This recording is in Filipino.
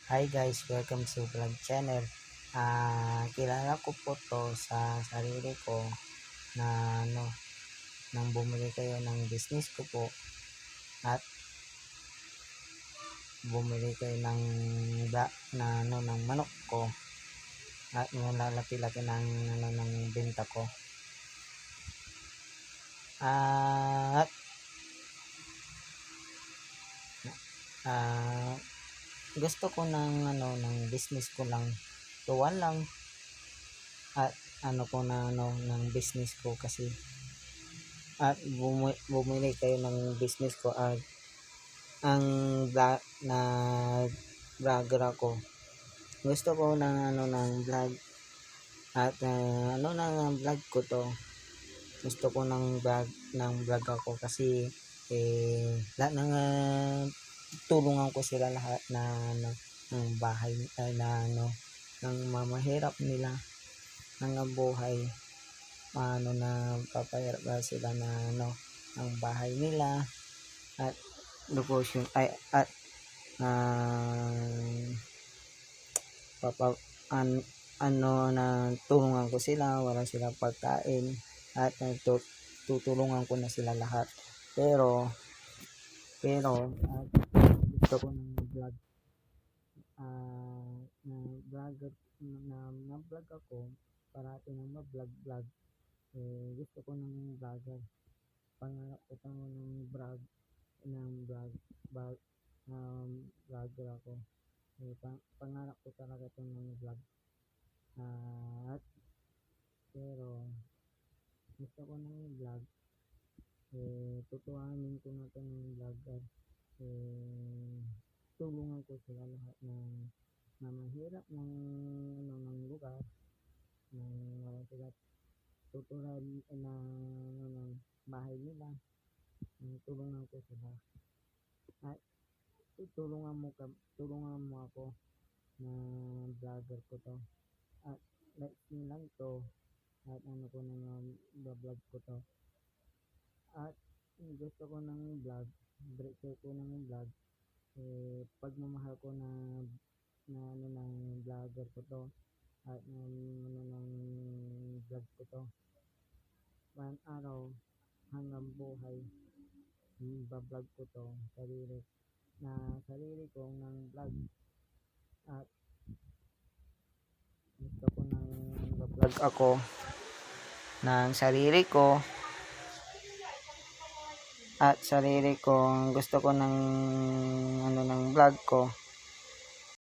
Hi guys, welcome to vlog channel. Kilala ko po to sa sarili ko na nang bumili kayo ng business ko po at bumili kayo ng ng manok ko at malalaki-laki ng benta ko. At gusto ko ng business ko lang tuwan lang at ng business ko kasi at bumili kayo ng business ko at ang vlogger ako. Gusto ko ng vlog at vlog ko to. Gusto ko ng vlog ako kasi lahat ng tulungan ko sila lahat ng bahay ng mamahirap nila ng buhay, na papayarap sila ang bahay nila at negosyo at na tulungan ko sila, wala silang pagkain at tutulungan ko na sila lahat. Pero gusto ko ng vlog na vlog ako parati ng vlog. Gusto ko ng vlogger, pangarap ko ng vlogger ako. Pangarap ko talaga itong ng vlog. Pero gusto ko ng vlog, tutuhanin ko na ito ng vlogger. Tulungan ko sila lahat na mahirap ng lugar, wala sila tuturan ng bahay nila. Tulungan ko sila at tulungan mo ako na vlogger ko to at like nyo lang to at ko vlog ko to at gusto ko ng vlog, breaker ko ng vlog, pagmamahal ko ng vlogger ko to at ng vlog ko to. One araw hanggang buhay bablog ko to, sarili ko ng vlog at gusto ko ng vlog ako ng sarili ko at gusto ko ng ng vlog ko